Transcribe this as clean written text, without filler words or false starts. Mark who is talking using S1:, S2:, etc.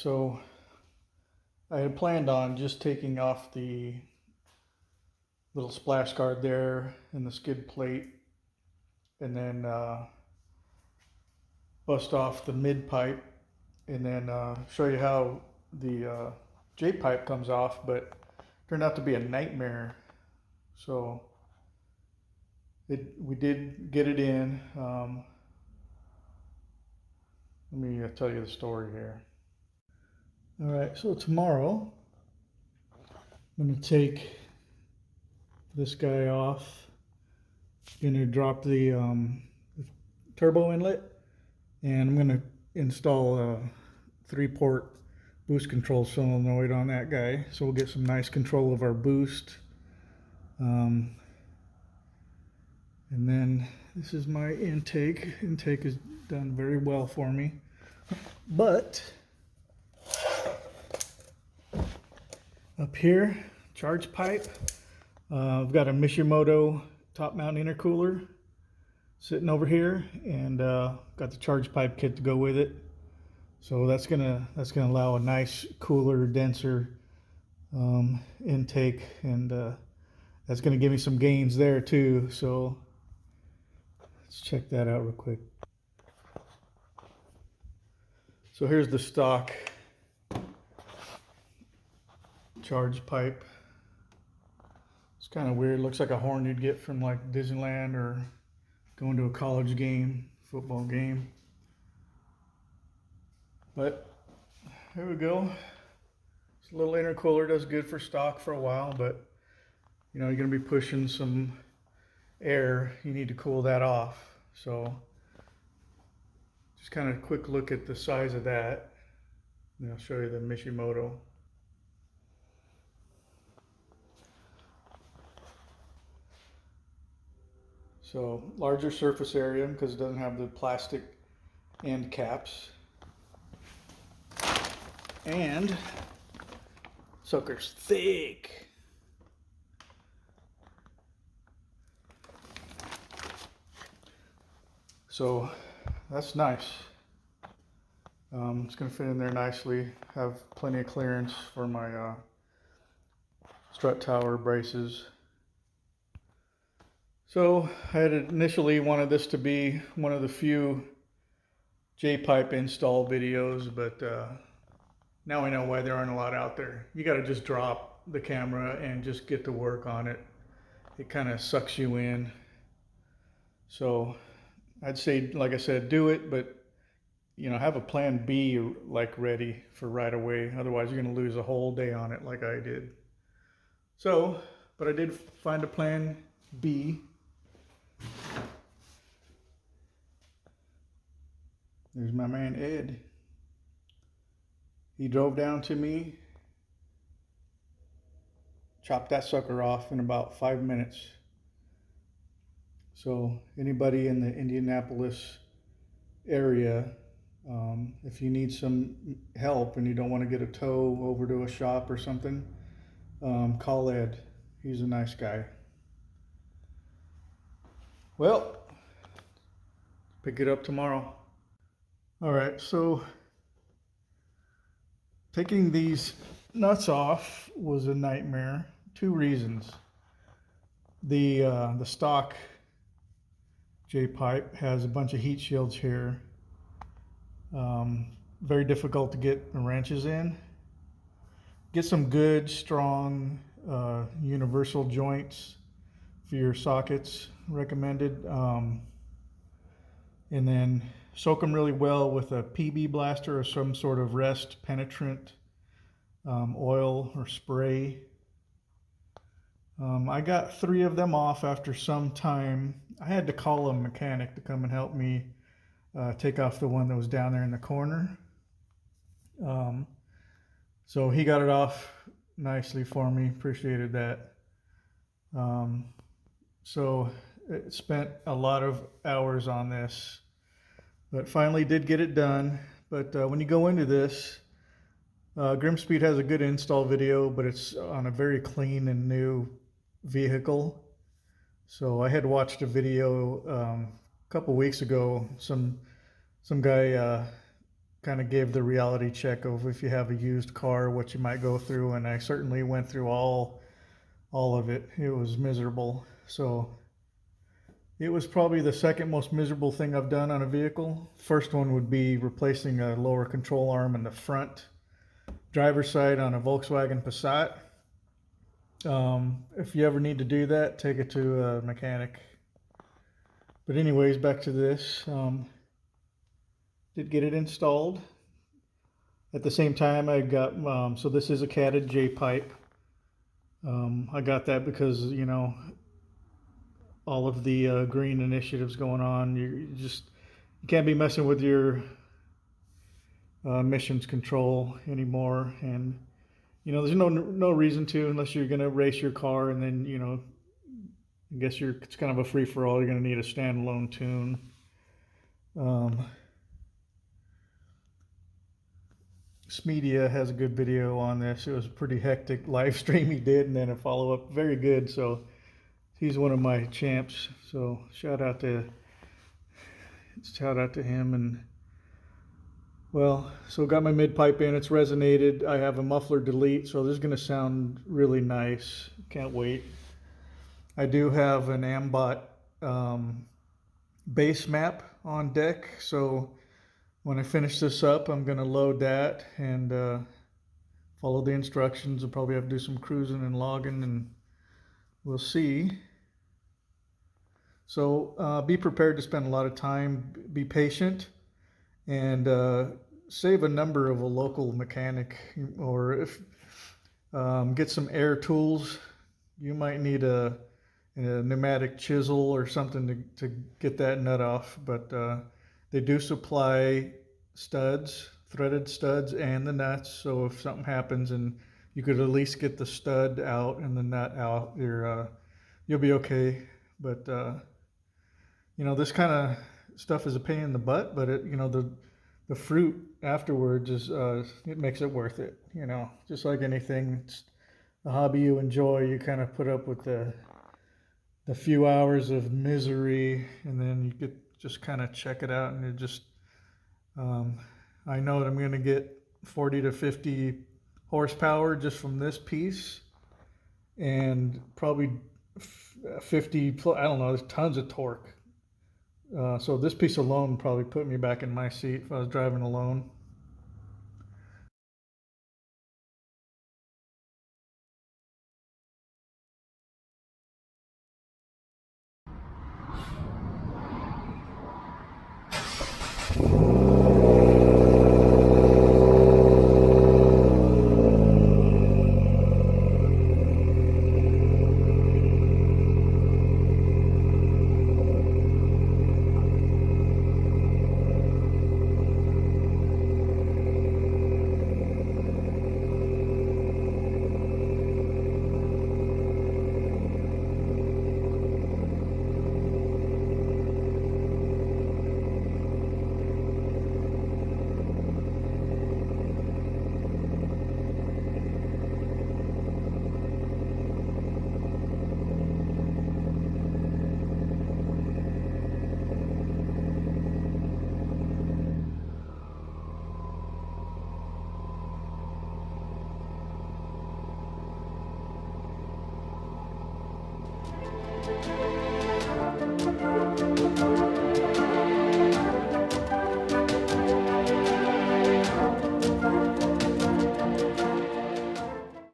S1: so I had planned on just taking off the little splash guard there and the skid plate, and then bust off the mid pipe, and then show you how the J-pipe comes off, but it turned out to be a nightmare. So we did get it in. Let me tell you the story here. All right, so tomorrow I'm going to take this guy off. Going to drop the turbo inlet, and I'm going to install a 3-port boost control solenoid on that guy, so we'll get some nice control of our boost. And then this is my intake. Intake is done very well for me, but up here, charge pipe, I've got a Mishimoto top mount intercooler sitting over here, and got the charge pipe kit to go with it. So that's gonna allow a nice, cooler, denser intake, and that's gonna give me some gains there too. So let's check that out real quick. So here's the stock charge pipe. It's kind of weird. Looks like a horn you'd get from like Disneyland or going to a college game, football game. But here we go. This little intercooler does good for stock for a while, but you know, you're going to be pushing some air. You need to cool that off. So just kind of a quick look at the size of that. And I'll show you the Mishimoto. So larger surface area because it doesn't have the plastic end caps. And sucker's thick. So that's nice. It's going to fit in there nicely. Have plenty of clearance for my strut tower braces. So I had initially wanted this to be one of the few J-pipe install videos, but now I know why there aren't a lot out there. You got to just drop the camera and just get to work on it. It kind of sucks you in. So I'd say, like I said, do it, but you know, have a plan B like ready for right away. Otherwise you're going to lose a whole day on it like I did. So, but I did find a plan B. There's my man Ed. He drove down to me, chopped that sucker off in about 5 minutes. So anybody in the Indianapolis area, if you need some help and you don't want to get a tow over to a shop or something, call Ed. He's a nice guy. Well, pick it up tomorrow. All right, so taking these nuts off was a nightmare. 2 reasons. The stock J-pipe has a bunch of heat shields here. Very difficult to get the wrenches in. Get some good, strong universal joints for your sockets, recommended. And then soak them really well with a PB blaster or some sort of rest penetrant oil or spray. I got 3 of them off after some time. I had to call a mechanic to come and help me take off the one that was down there in the corner. So he got it off nicely for me. Appreciated that. So it spent a lot of hours on this, but finally did get it done. But when you go into this, GRIMMSPEED has a good install video, but it's on a very clean and new vehicle. So I had watched a video a couple weeks ago. Some guy kind of gave the reality check of if you have a used car, what you might go through, and I certainly went through all of it. It was miserable. So it was probably the second most miserable thing I've done on a vehicle. First one would be replacing a lower control arm in the front driver's side on a Volkswagen Passat. If you ever need to do that, take it to a mechanic. But anyways, back to this. Did get it installed. At the same time, I got, so this is a Catted J-Pipe. I got that because, you know, all of the green initiatives going on. You can't be messing with your emissions control anymore. And, you know, there's no reason to, unless you're going to race your car, and then, you know, I guess it's kind of a free-for-all. You're going to need a standalone tune. SMEEDIA has a good video on this. It was a pretty hectic live stream he did, and then a follow-up. Very good. So he's one of my champs. So shout out to him. And well, so got my mid pipe in. It's resonated. I have a muffler delete, so this is going to sound really nice. Can't wait. I do have an Ambot bass map on deck, so when I finish this up, I'm going to load that and follow the instructions. I'll probably have to do some cruising and logging, and we'll see. So be prepared to spend a lot of time, be patient, and save a number of a local mechanic, or if get some air tools. You might need a pneumatic chisel or something to get that nut off, but they do supply studs, threaded studs, and the nuts. So if something happens and you could at least get the stud out and the nut out, you'll be okay. But you know, this kind of stuff is a pain in the butt, but you know, the fruit afterwards is it makes it worth it. You know, just like anything, it's a hobby you enjoy. You kind of put up with the few hours of misery, and then you could just kind of check it out, and it just I know that I'm going to get 40 to 50 horsepower just from this piece, and probably 50, I don't know, there's tons of torque. So this piece alone probably put me back in my seat if I was driving alone.